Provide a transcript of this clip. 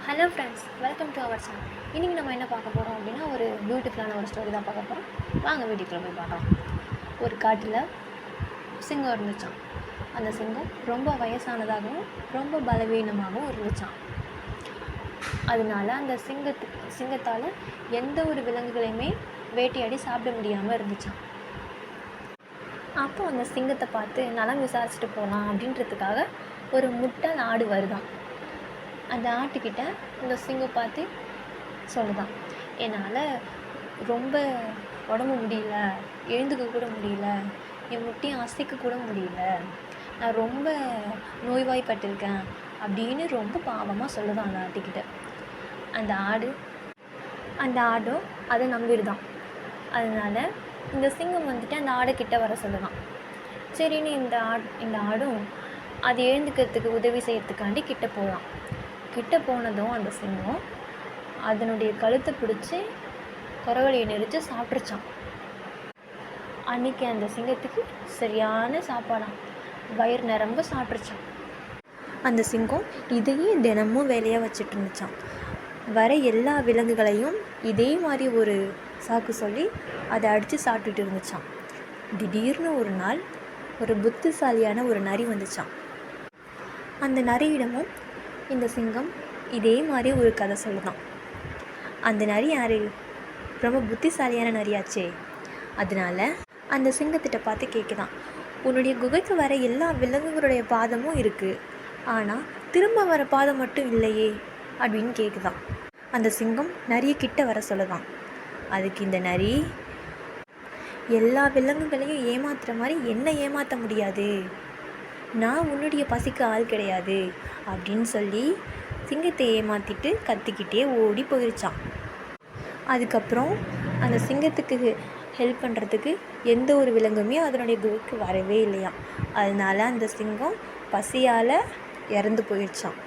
Hello friends, welcome to our channel. இன்றைக்கி நம்ம என்ன பார்க்க போகிறோம் அப்படின்னா, ஒரு பியூட்டிஃபுல்லான ஒரு ஸ்டோரி தான் பார்க்க போகிறோம். வாங்க வீட்டுக்குள்ளே போய் பார்க்கலாம். ஒரு காட்டில் சிங்கம் இருந்துச்சான். அந்த சிங்கம் ரொம்ப வயசானதாகவும் ரொம்ப பலவீனமாகவும் இருந்துச்சான். அதனால அந்த சிங்கத்தால் எந்த ஒரு விலங்குகளையுமே வேட்டையாடி சாப்பிட முடியாமல் இருந்துச்சான். அப்போ அந்த சிங்கத்தை பார்த்து நலம் விசாரிச்சுட்டு போகலாம் அப்படின்றதுக்காக ஒரு முட்டாள் ஆடு வருதான். அந்த ஆட்டுக்கிட்ட இந்த சிங்கம் பார்த்து சொல்லுதான், என்னால் ரொம்ப உடம்பு முடியல, எழுந்துக்க கூட முடியல, என் முட்டையும் அசைக்க கூட முடியல, நான் ரொம்ப நோய்வாய்ப்பட்டிருக்கேன் அப்படின்னு ரொம்ப பாவமாக சொல்லுதான் அந்த ஆட்டுக்கிட்ட. அந்த ஆடும் அதை நம்பிடுதான். அதனால் இந்த சிங்கம் வந்துட்டு அந்த ஆடைக்கிட்ட வர சொல்லுதான். சரின்னு இந்த ஆடும் அது எழுந்துக்கிறதுக்கு உதவி செய்யறதுக்காண்டி கிட்ட போகலாம். கிட்ட போனதும் அந்த சிங்கம் அதனுடைய கழுத்தை பிடிச்சி குரவழியை நெரிச்சு சாப்பிட்ருச்சான். அன்றைக்கி அந்த சிங்கத்துக்கு சரியான சாப்பாடாம், வயிறு நிரம்ப சாப்பிட்ருச்சான். அந்த சிங்கம் இதையே தினமும் வேலையாக வச்சுட்டு இருந்துச்சான். வர எல்லா விலங்குகளையும் இதே மாதிரி ஒரு சாக்கு சொல்லி அதை அடித்து சாப்பிட்டுட்டு இருந்துச்சான். திடீர்னு ஒரு நாள் ஒரு புத்திசாலியான ஒரு நரி வந்துச்சான். அந்த நரியிடமும் இந்த சிங்கம் இதே மாதிரி ஒரு கதை சொல்லுதான். அந்த நரி யார்? ரொம்ப புத்திசாலியான நரியாச்சே. அதனால அந்த சிங்கத்திட்ட பார்த்து கேட்குதான், உன்னுடைய குகைக்கு வர எல்லா விலங்குகளுடைய பாதமும் இருக்குது, ஆனால் திரும்ப வர பாதம் மட்டும் இல்லையே அப்படின்னு கேட்குதான். அந்த சிங்கம் நரியை கிட்ட வர சொல்லுதான். அதுக்கு இந்த நரி, எல்லா விலங்குகளையும் ஏமாத்துற மாதிரி என்னை ஏமாற்ற முடியாது, நான் உன்னுடைய பசிக்கு ஆள் கிடையாது அப்படின்னு சொல்லி சிங்கத்தை ஏமாற்றிட்டு கத்திக்கிட்டே ஓடி போயிடுச்சான். அதுக்கப்புறம் அந்த சிங்கத்துக்கு ஹெல்ப் பண்ணுறதுக்கு எந்த ஒரு விலங்குமே அதனுடைய குகைக்கு வரவே இல்லையாம். அதனால அந்த சிங்கம் பசியால் இறந்து போயிடுச்சான்.